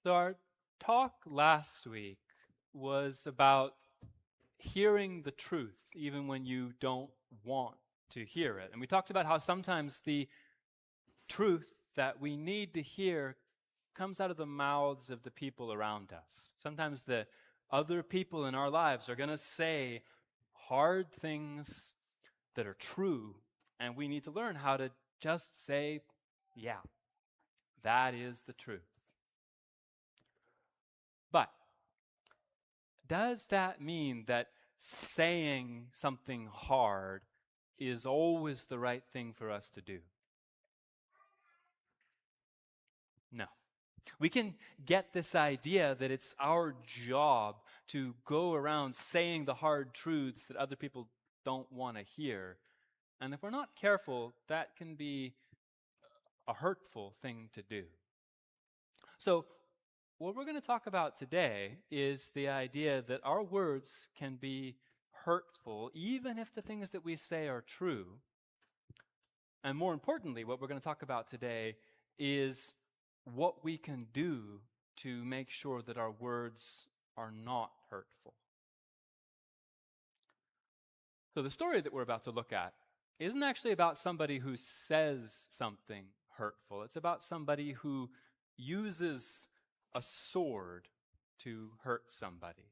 So our talk last week was about hearing the truth even when you don't want to hear it. And we talked about how sometimes the truth that we need to hear comes out of the mouths of the people around us. Sometimes the other people in our lives are going to say hard things that are true, and we need to learn how to just say, yeah, that is the truth. But does that mean that saying something hard is always the right thing for us to do? No. We can get this idea that it's our job to go around saying the hard truths that other people don't want to hear. And if we're not careful, that can be a hurtful thing to do. So, what we're going to talk about today is the idea that our words can be hurtful even if the things that we say are true. And more importantly, what we're going to talk about today is what we can do to make sure that our words are not hurtful. So the story that we're about to look at isn't actually about somebody who says something hurtful. It's about somebody who uses a sword to hurt somebody.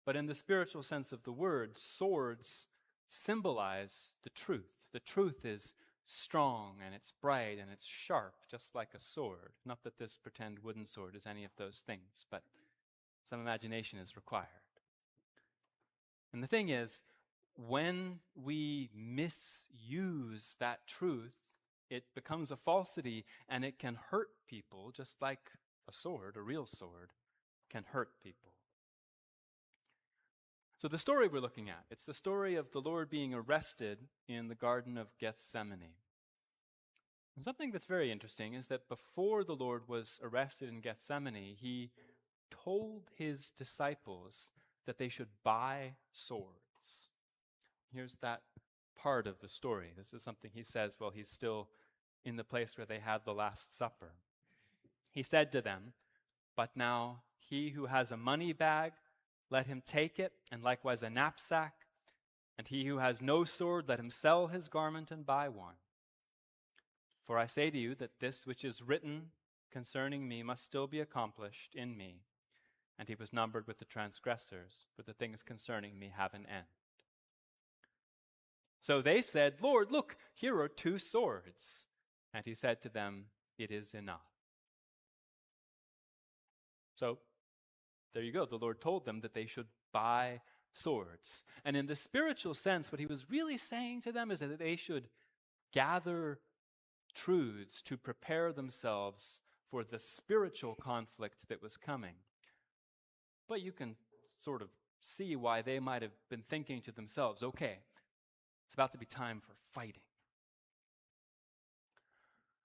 But in the spiritual sense of the word, swords symbolize the truth. The truth is strong and it's bright and it's sharp, just like a sword. Not that this pretend wooden sword is any of those things, but some imagination is required. And the thing is, when we misuse that truth, it becomes a falsity and it can hurt people, just like a sword, a real sword, can hurt people. So the story we're looking at, it's the story of the Lord being arrested in the Garden of Gethsemane. And something that's very interesting is that before the Lord was arrested in Gethsemane, he told his disciples that they should buy swords. Here's that part of the story. This is something he says while he's still in the place where they had the Last Supper. He said to them, "But now he who has a money bag, let him take it, and likewise a knapsack. And he who has no sword, let him sell his garment and buy one. For I say to you that this which is written concerning me must still be accomplished in me." And he was numbered with the transgressors, for the things concerning me have an end. So they said, "Lord, look, here are 2 swords. And he said to them, "It is enough." So there you go. The Lord told them that they should buy swords. And in the spiritual sense, what he was really saying to them is that they should gather truths to prepare themselves for the spiritual conflict that was coming. But you can sort of see why they might have been thinking to themselves, okay, it's about to be time for fighting.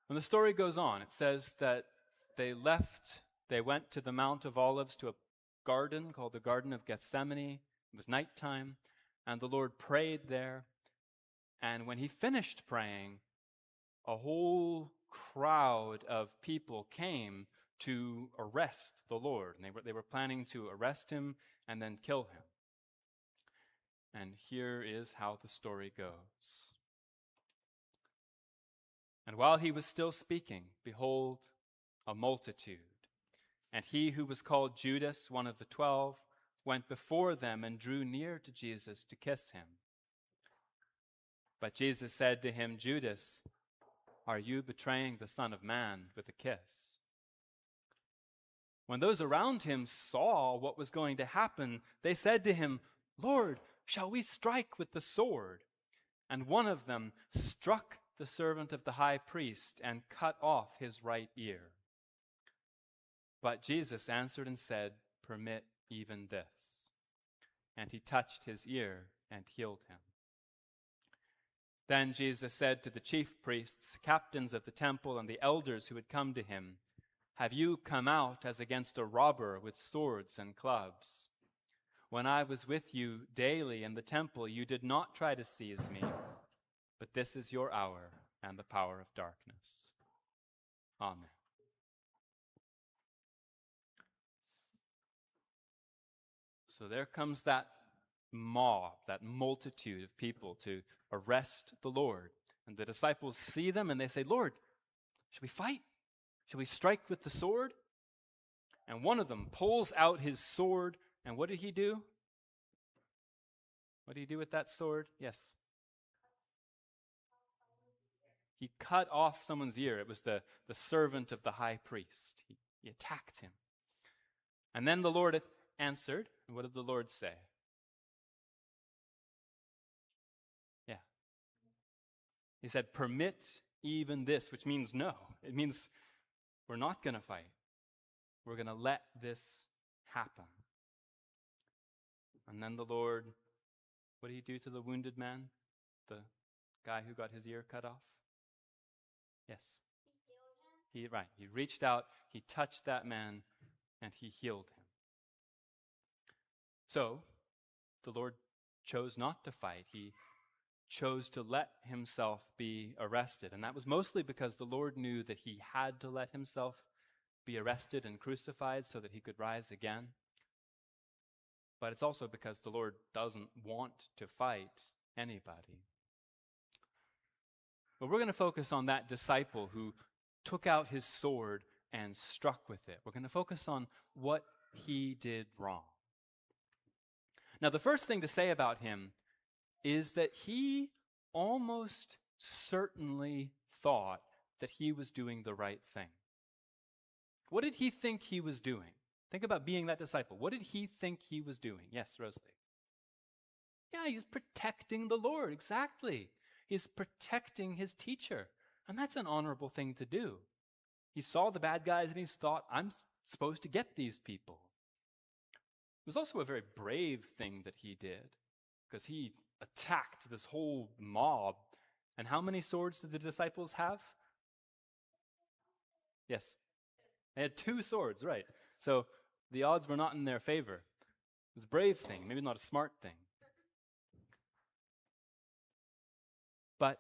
And the story goes on. It says that they went to the Mount of Olives to a garden called the Garden of Gethsemane. It was nighttime, and the Lord prayed there. And when he finished praying, a whole crowd of people came to arrest the Lord. And they were planning to arrest him and then kill him. And here is how the story goes. And while he was still speaking, behold, a multitude. And he who was called Judas, one of the 12, went before them and drew near to Jesus to kiss him. But Jesus said to him, "Judas, are you betraying the Son of Man with a kiss?" When those around him saw what was going to happen, they said to him, "Lord, shall we strike with the sword?" And one of them struck the servant of the high priest and cut off his right ear. But Jesus answered and said, "Permit even this." And he touched his ear and healed him. Then Jesus said to the chief priests, captains of the temple, and the elders who had come to him, "Have you come out as against a robber with swords and clubs? When I was with you daily in the temple, you did not try to seize me, but this is your hour and the power of darkness." Amen. So there comes that mob, that multitude of people to arrest the Lord. And the disciples see them and they say, Lord, should we fight? Should we strike with the sword? And one of them pulls out his sword. And what did he do? What did he do with that sword? Yes. He cut off someone's ear. It was the servant of the high priest. He attacked him. And then the Lord answered. And what did the Lord say? Yeah. He said, permit even this, which means no. It means we're not going to fight. We're going to let this happen. And then the Lord, what did he do to the wounded man? The guy who got his ear cut off? Yes. He reached out, he touched that man, and he healed him. So, the Lord chose not to fight. He chose to let himself be arrested. And that was mostly because the Lord knew that he had to let himself be arrested and crucified so that he could rise again. But it's also because the Lord doesn't want to fight anybody. But we're going to focus on that disciple who took out his sword and struck with it. We're going to focus on what he did wrong. Now, the first thing to say about him is that he almost certainly thought that he was doing the right thing. What did he think he was doing? Think about being that disciple. What did he think he was doing? Yes, Rosalie. Yeah, he was protecting the Lord. Exactly. He's protecting his teacher. And that's an honorable thing to do. He saw the bad guys and he's thought, I'm supposed to get these people. It was also a very brave thing that he did, because he attacked this whole mob. And how many swords did the disciples have? Yes. They had 2 swords, right. So the odds were not in their favor. It was a brave thing, maybe not a smart thing. But,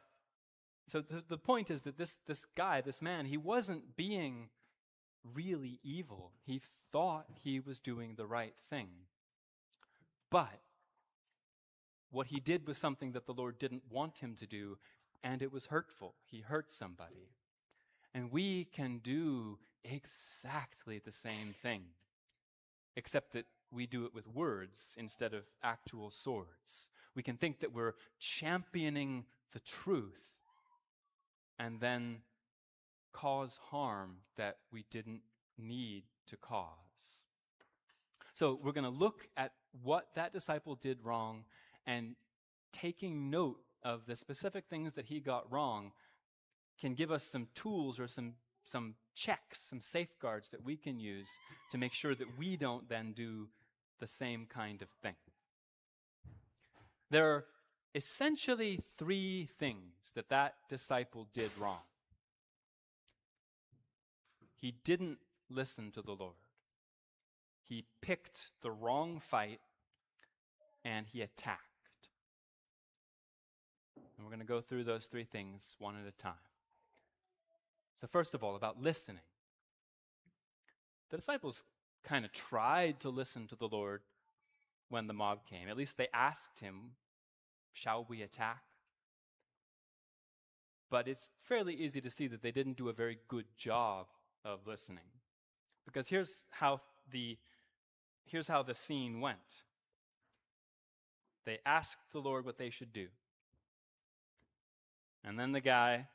so the point is that this guy, this man, he wasn't being really evil. He thought he was doing the right thing. But what he did was something that the Lord didn't want him to do, and it was hurtful. He hurt somebody. And we can do exactly the same thing, except that we do it with words instead of actual swords. We can think that we're championing the truth and then cause harm that we didn't need to cause. So we're going to look at what that disciple did wrong, and taking note of the specific things that he got wrong can give us some tools or some checks, some safeguards that we can use to make sure that we don't then do the same kind of thing. There are essentially 3 things that disciple did wrong. He didn't listen to the Lord. He picked the wrong fight, and he attacked. And we're going to go through those 3 things one at a time. So first of all, about listening. The disciples kind of tried to listen to the Lord when the mob came. At least they asked him, shall we attack? But it's fairly easy to see that they didn't do a very good job of listening. Because here's how the scene went. They asked the Lord what they should do. And then the guy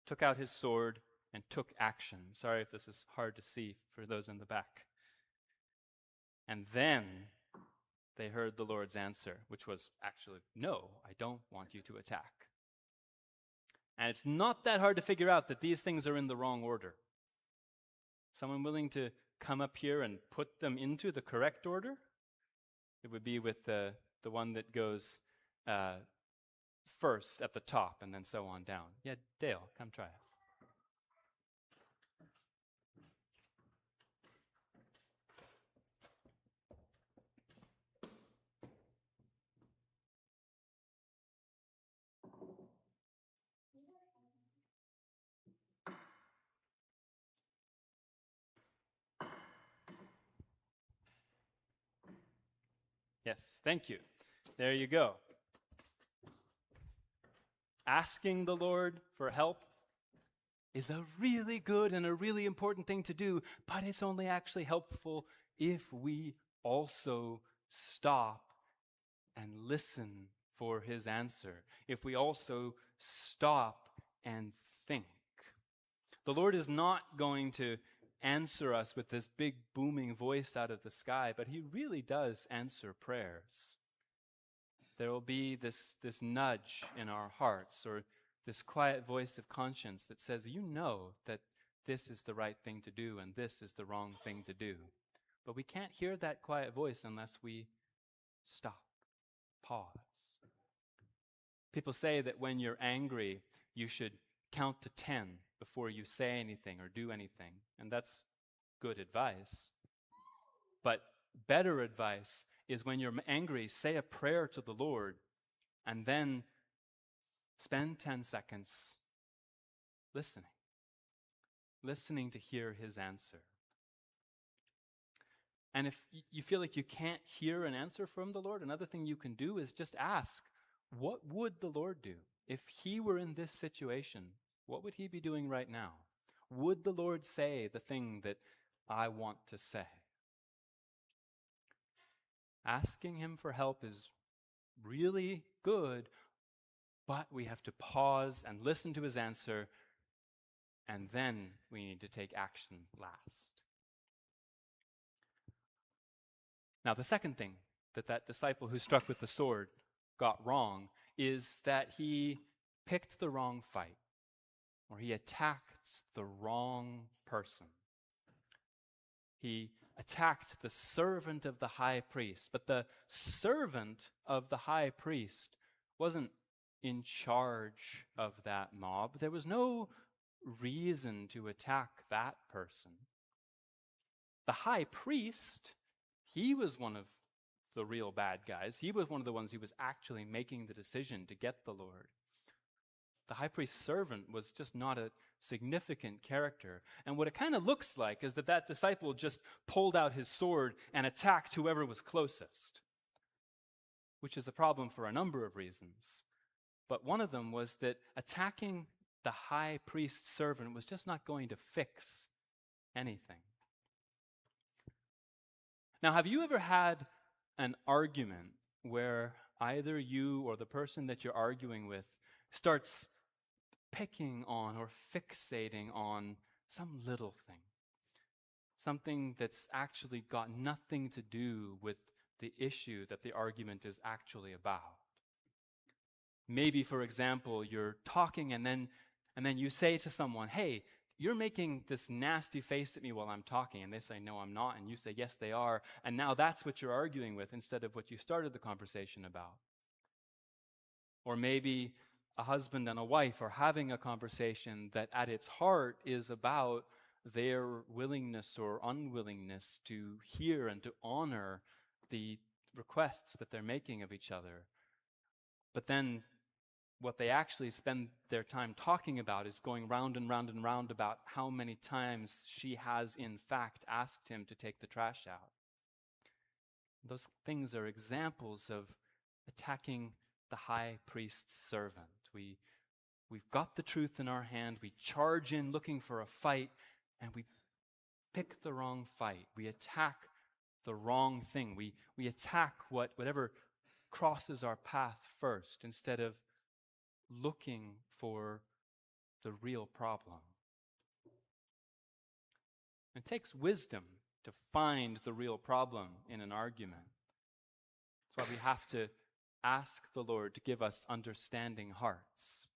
took out his sword and took action. Sorry if this is hard to see for those in the back. And then they heard the Lord's answer, which was actually, no, I don't want you to attack. And it's not that hard to figure out that these things are in the wrong order. Someone willing to come up here and put them into the correct order? It would be with the one that goes first at the top and then so on down. Yeah, Dale, come try it. Yes, thank you. There you go. Asking the Lord for help is a really good and a really important thing to do, but it's only actually helpful if we also stop and listen for his answer, if we also stop and think. The Lord is not going to answer us with this big booming voice out of the sky, but he really does answer prayers. There will be this nudge in our hearts, or this quiet voice of conscience that says, you know that this is the right thing to do and this is the wrong thing to do. But we can't hear that quiet voice unless we stop, pause. People say that when you're angry, you should count to 10 before you say anything or do anything. And that's good advice. But better advice is when you're angry, say a prayer to the Lord and then spend 10 seconds listening to hear his answer. And if you feel like you can't hear an answer from the Lord, another thing you can do is just ask, what would the Lord do? If he were in this situation, what would he be doing right now? Would the Lord say the thing that I want to say? Asking him for help is really good, but we have to pause and listen to his answer, and then we need to take action last. Now, the second thing that disciple who struck with the sword got wrong is that he picked the wrong fight, or he attacked the wrong person. He attacked the servant of the high priest, but the servant of the high priest wasn't in charge of that mob. There was no reason to attack that person. The high priest, he was one of the real bad guys. He was one of the ones who was actually making the decision to get the Lord. The high priest's servant was just not a significant character. And what it kind of looks like is that disciple just pulled out his sword and attacked whoever was closest, which is a problem for a number of reasons. But one of them was that attacking the high priest's servant was just not going to fix anything. Now, have you ever had an argument where either you or the person that you're arguing with starts picking on or fixating on some little thing, something that's actually got nothing to do with the issue that the argument is actually about? Maybe, for example, you're talking and then you say to someone, hey, you're making this nasty face at me while I'm talking. And they say, no, I'm not. And you say, yes, they are. And now that's what you're arguing with instead of what you started the conversation about. Or maybe a husband and a wife are having a conversation that at its heart is about their willingness or unwillingness to hear and to honor the requests that they're making of each other. But then what they actually spend their time talking about is going round and round and round about how many times she has in fact asked him to take the trash out. Those things are examples of attacking the high priest's servant. We've got the truth in our hand, we charge in looking for a fight, and we pick the wrong fight. We attack the wrong thing. We attack whatever crosses our path first instead of looking for the real problem. It takes wisdom to find the real problem in an argument. That's why we have to ask the Lord to give us understanding hearts.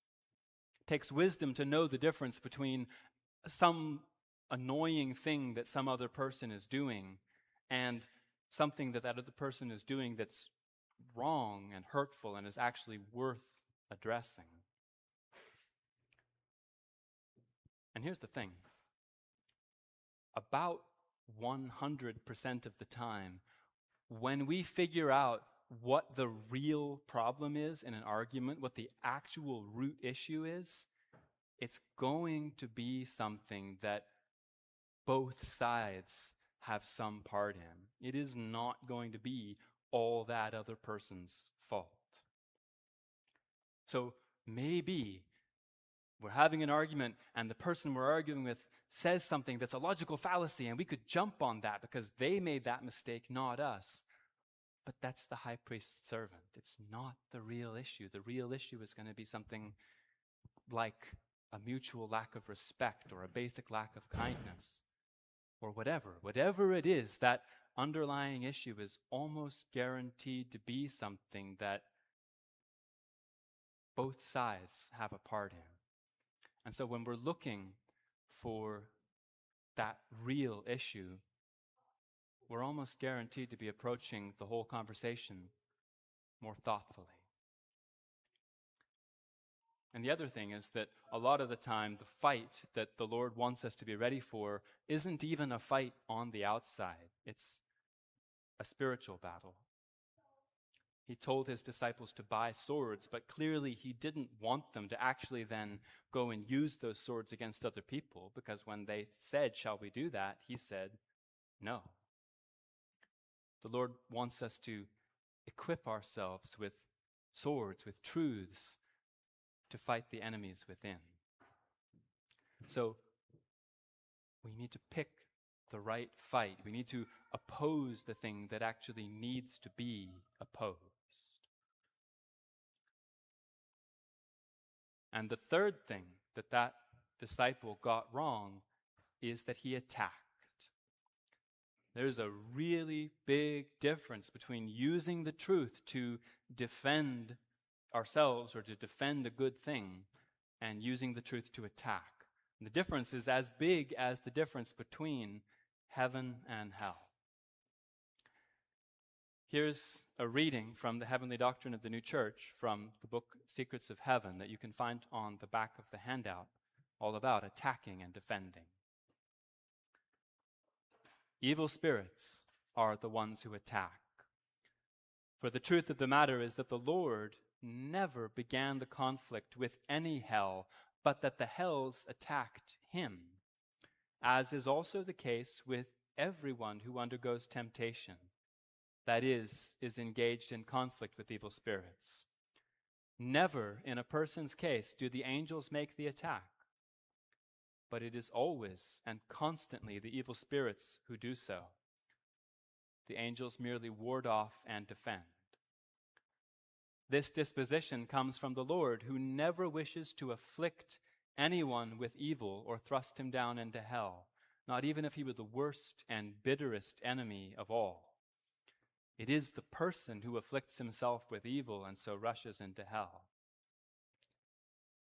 It takes wisdom to know the difference between some annoying thing that some other person is doing and something that other person is doing that's wrong and hurtful and is actually worth addressing. And here's the thing. About 100% of the time, when we figure out what the real problem is in an argument, what the actual root issue is, it's going to be something that both sides have some part in. It is not going to be all that other person's fault. So maybe we're having an argument and the person we're arguing with says something that's a logical fallacy, and we could jump on that because they made that mistake, not us. But that's the high priest's servant. It's not the real issue. The real issue is going to be something like a mutual lack of respect or a basic lack of kindness or whatever. Whatever it is, that underlying issue is almost guaranteed to be something that both sides have a part in. And so when we're looking for that real issue, we're almost guaranteed to be approaching the whole conversation more thoughtfully. And the other thing is that a lot of the time, the fight that the Lord wants us to be ready for isn't even a fight on the outside. It's a spiritual battle. He told his disciples to buy swords, but clearly he didn't want them to actually then go and use those swords against other people, because when they said, "Shall we do that?" he said, "No." The Lord wants us to equip ourselves with swords, with truths, to fight the enemies within. So we need to pick the right fight. We need to oppose the thing that actually needs to be opposed. And the third thing that disciple got wrong is that he attacked. There's a really big difference between using the truth to defend ourselves or to defend a good thing and using the truth to attack. And the difference is as big as the difference between heaven and hell. Here's a reading from the Heavenly Doctrine of the New Church from the book Secrets of Heaven that you can find on the back of the handout, all about attacking and defending. Evil spirits are the ones who attack. For the truth of the matter is that the Lord never began the conflict with any hell, but that the hells attacked him, as is also the case with everyone who undergoes temptation, that is engaged in conflict with evil spirits. Never in a person's case do the angels make the attack, but it is always and constantly the evil spirits who do so. The angels merely ward off and defend. This disposition comes from the Lord, who never wishes to afflict anyone with evil or thrust him down into hell, not even if he were the worst and bitterest enemy of all. It is the person who afflicts himself with evil and so rushes into hell.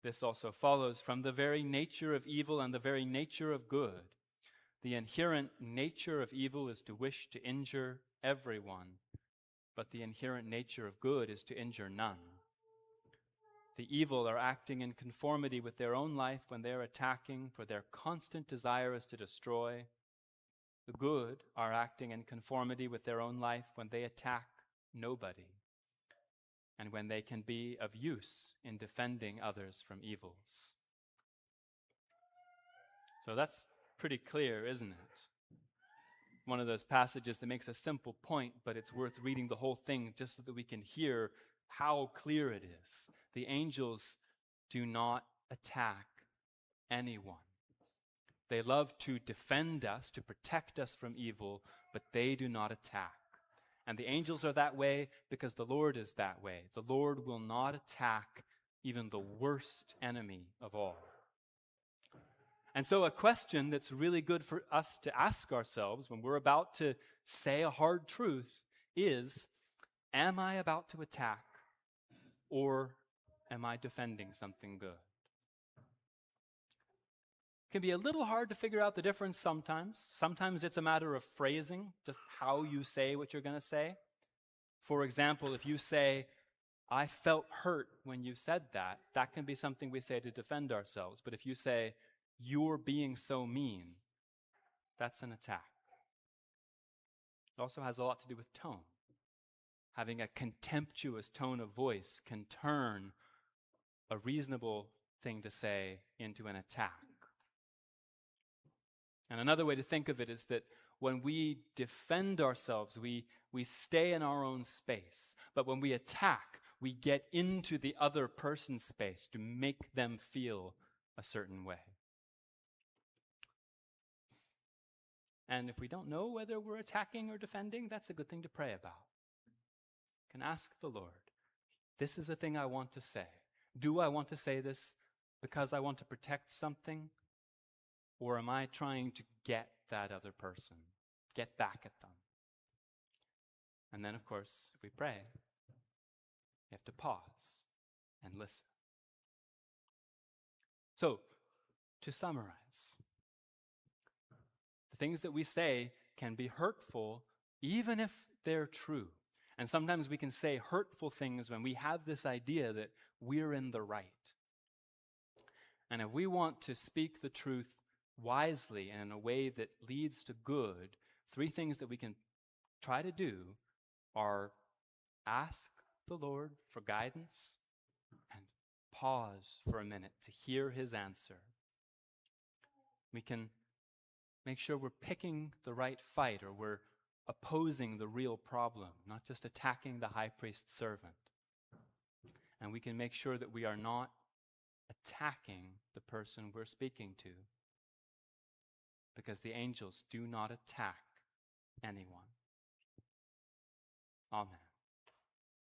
This also follows from the very nature of evil and the very nature of good. The inherent nature of evil is to wish to injure everyone, but the inherent nature of good is to injure none. The evil are acting in conformity with their own life when they are attacking, for their constant desire is to destroy. The good are acting in conformity with their own life when they attack nobody, and when they can be of use in defending others from evils. So that's pretty clear, isn't it? One of those passages that makes a simple point, but it's worth reading the whole thing just so that we can hear how clear it is. The angels do not attack anyone. They love to defend us, to protect us from evil, but they do not attack. And the angels are that way because the Lord is that way. The Lord will not attack even the worst enemy of all. And so a question that's really good for us to ask ourselves when we're about to say a hard truth is, am I about to attack or am I defending something good? It can be a little hard to figure out the difference sometimes. Sometimes it's a matter of phrasing, just how you say what you're going to say. For example, if you say, "I felt hurt when you said that," that can be something we say to defend ourselves. But if you say, "You're being so mean," that's an attack. It also has a lot to do with tone. Having a contemptuous tone of voice can turn a reasonable thing to say into an attack. And another way to think of it is that when we defend ourselves, we stay in our own space. But when we attack, we get into the other person's space to make them feel a certain way. And if we don't know whether we're attacking or defending, that's a good thing to pray about. You can ask the Lord, this is a thing I want to say. Do I want to say this because I want to protect something? Or am I trying to get that other person, get back at them? And then, of course, if we pray, you have to pause and listen. So, to summarize, the things that we say can be hurtful even if they're true. And sometimes we can say hurtful things when we have this idea that we're in the right. And if we want to speak the truth wisely and in a way that leads to good, 3 things that we can try to do are ask the Lord for guidance and pause for a minute to hear his answer. We can make sure we're picking the right fight, or we're opposing the real problem, not just attacking the high priest's servant. And we can make sure that we are not attacking the person we're speaking to, because the angels do not attack anyone. Amen.